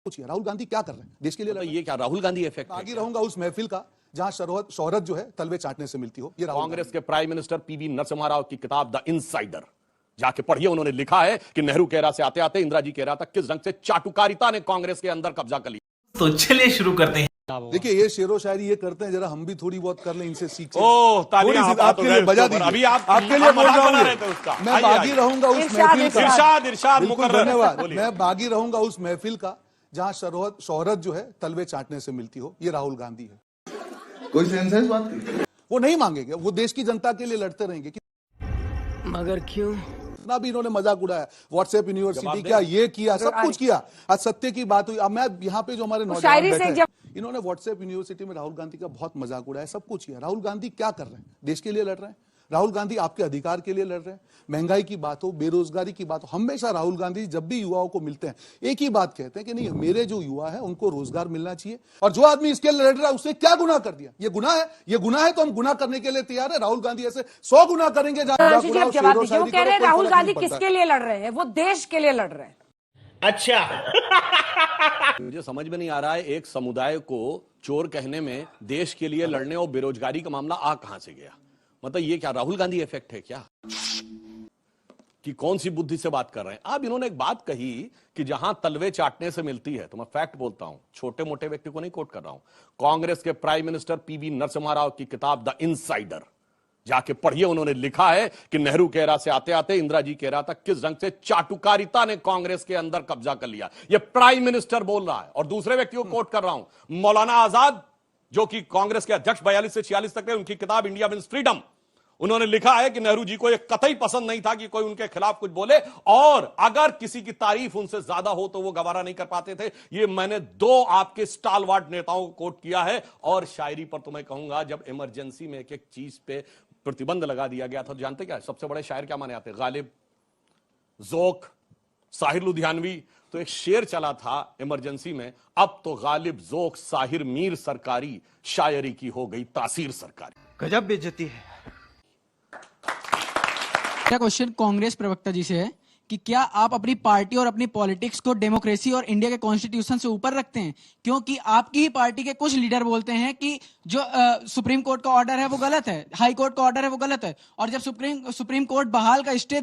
पूछिए राहुल गांधी क्या कर रहे हैं देश के लिए? ये क्या राहुल गांधी इफेक्ट बागी रहूंगा उस महफिल का जहां शोहरत जो है तलवे चाटने से मिलती हो। ये कांग्रेस के prime minister PV Narasimha Rao की किताब द इनसाइडर जाके पढ़िए। उन्होंने लिखा है कि नेहरू केरा से आते आते इंदिरा जी केरा तक किस ढंग से चाटुकारिता ने कांग्रेस के अंदर कब्जा कर लिया। तो चलिए शुरू करते हैं। देखिए ये शेरो शायरी ये करते हैं, जरा हम भी थोड़ी बहुत कर लें, इनसे सीख। ओह तालियां आपके लिए बजा दीजिए। अभी आपके लिए बोल रहा हूं, मैं बागी रहूंगा उस महफिल का। इरशाद मुकर्रर, धन्यवाद। मैं बागी रहूंगा उस महफिल का जहां शोहरत जो है तलवे चाटने से मिलती हो। ये राहुल गांधी है। कोई सेंस है इस बात की? वो नहीं मांगेंगे, वो देश की जनता के लिए लड़ते रहेंगे। मगर क्यों? ना भी इन्होंने मजाक उड़ाया, व्हाट्सएप यूनिवर्सिटी क्या ये किया, सब कुछ किया। आज सत्य की बात हुई। अब मैं यहाँ पे जो हमारे नौजवान बैठे हैं, इन्होंने व्हाट्सएप यूनिवर्सिटी में राहुल गांधी का बहुत मजाक उड़ाया, सब कुछ किया। राहुल गांधी क्या कर रहे हैं? देश के लिए लड़ रहे हैं। राहुल गांधी आपके अधिकार के लिए लड़ रहे हैं। महंगाई की बात हो, बेरोजगारी की बात हो, हमेशा राहुल गांधी जब भी युवाओं को मिलते हैं एक ही बात कहते हैं कि नहीं, मेरे जो युवा है उनको रोजगार मिलना चाहिए। और जो आदमी इसके लिए लड़ रहा है उसने क्या गुनाह कर दिया? ये गुनाह है, ये गुनाह है तो हम गुनाह करने के लिए तैयार है। राहुल गांधी ऐसे 100 गुनाह करेंगे। वो कह रहे हैं राहुल गांधी किसके लिए लड़ रहे हैं? वो देश के लिए लड़ रहे हैं। अच्छा मुझे समझ में नहीं आ रहा है, एक समुदाय को चोर कहने में देश के लिए लड़ने और बेरोजगारी का मामला आ कहां से गया? मतलब ये क्या राहुल गांधी इफेक्ट है क्या कि कौन सी बुद्धि से बात कर रहे हैं? अब इन्होंने एक बात कही कि जहां तलवे चाटने से मिलती है, तो मैं फैक्ट बोलता हूं, छोटे मोटे व्यक्ति को नहीं कोट कर रहा हूं। कांग्रेस के prime minister PV Narasimha Rao की किताब द इनसाइडर जाके पढ़िए। उन्होंने लिखा है कि नेहरू केरा से आते आते इंदिरा जी केरा तक किस ढंग से चाटुकारिता ने कांग्रेस के अंदर कब्जा कर लिया। यह प्राइम मिनिस्टर बोल रहा है। और दूसरे व्यक्ति को कोट कर रहा हूं, मौलाना आजाद जो कि कांग्रेस के अध्यक्ष 42 से 46 तक थे, उनकी किताब इंडिया मीन्स फ्रीडम। उन्होंने लिखा है कि नेहरू जी को यह कतई पसंद नहीं था कि कोई उनके खिलाफ कुछ बोले, और अगर किसी की तारीफ उनसे ज्यादा हो तो वो गवारा नहीं कर पाते थे। ये मैंने 2 आपके स्टालवार्ट नेताओं को कोट किया है। और शायरी पर तो मैं कहूंगा, जब इमरजेंसी में एक एक चीज पे प्रतिबंध लगा दिया गया था, तो जानते क्या सबसे बड़े शायर क्या माने आते? गालिब, ज़ोक, साहिर लुधियानवी। तो एक शेर चला था इमरजेंसी में, अब तो गालिब, ज़ोक, साहिर, मीर सरकारी, शायरी की हो गई तासीर सरकारी। गजब बेइज्जती है। मेरा क्वेश्चन कांग्रेस प्रवक्ता जी से है कि क्या आप अपनी पार्टी और अपनी पॉलिटिक्स को डेमोक्रेसी और इंडिया के कॉन्स्टिट्यूशन से ऊपर रखते हैं? क्योंकि आपकी ही पार्टी के कुछ लीडर बोलते हैं कि जो सुप्रीम कोर्ट का ऑर्डर है वो गलत है, हाई कोर्ट का ऑर्डर है वो गलत है, और जब सुप्रीम कोर्ट बहाल का स्टे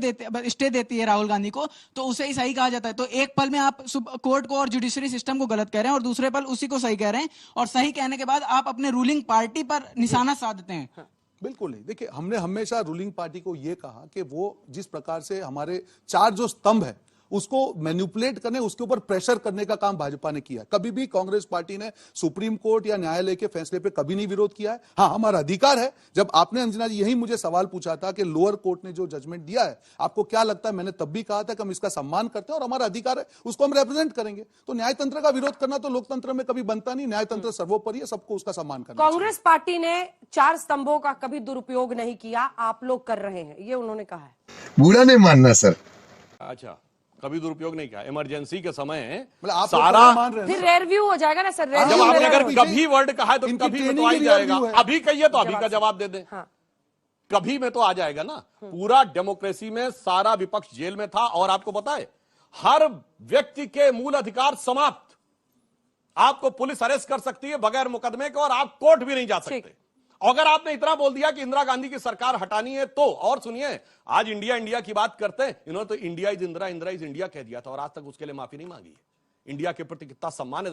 देती है राहुल गांधी को, तो उसे ही सही कहा जाता है। तो एक पल में आप कोर्ट को और जुडिशरी सिस्टम को गलत कह रहे हैं और दूसरे पल उसी को सही कह रहे हैं, और सही कहने के बाद आप अपने रूलिंग पार्टी पर निशाना साधते हैं। बिल्कुल नहीं। देखिए, हमने हमेशा रूलिंग पार्टी को यह कहा कि वो जिस प्रकार से हमारे 4 जो स्तंभ है उसको मैनिपुलेट करने, उसके ऊपर प्रेशर करने का काम भाजपा ने किया। कभी भी कांग्रेस पार्टी ने सुप्रीम कोर्ट या न्यायालय के फैसले पे कभी नहीं विरोध किया है। हाँ, हमारा अधिकार है। जब आपने अंजना जी यही मुझे सवाल पूछा था कि लोअर कोर्ट ने जो जजमेंट दिया है आपको क्या लगता है, मैंने तब भी कहा था कि हम इसका सम्मान करते हैं और हमारा अधिकार है, उसको हम रिप्रेजेंट करेंगे। तो न्यायतंत्र का विरोध करना तो लोकतंत्र में कभी बनता नहीं। न्यायतंत्र सर्वोपरि है, सबको उसका सम्मान करना। कांग्रेस पार्टी ने 4 स्तंभों का कभी दुरुपयोग नहीं किया, आप लोग कर रहे हैं, ये उन्होंने कहा है। बुरा नहीं मानना सर। अच्छा, कभी दुरुपयोग नहीं किया। इमरजेंसी के समय आप सारा मान रहे हैं, फिर रेयर व्यू हो जाएगा ना सर। जब आपने अगर कभी वर्ड कहा है तो कभी में तो आ ही जाएगा। अभी कहिए तो अभी का जवाब दे दें। हाँ। कभी में तो आ जाएगा ना। पूरा डेमोक्रेसी में सारा विपक्ष जेल में था, और आपको पता है हर व्यक्ति के मूल अधिकार समाप्त। आपको पुलिस अरेस्ट कर सकती है बगैर मुकदमे के, और आप कोर्ट भी नहीं जा सकते। अगर आपने इतना बोल दिया कि इंदिरा गांधी की सरकार हटानी है तो, और सुनिए, आज इंडिया की बात करते हैं, इन्होंने तो India is Indira, Indira is India कह दिया था, और आज तक उसके लिए माफी नहीं मांगी है। इंडिया के प्रति कितना सम्मान है।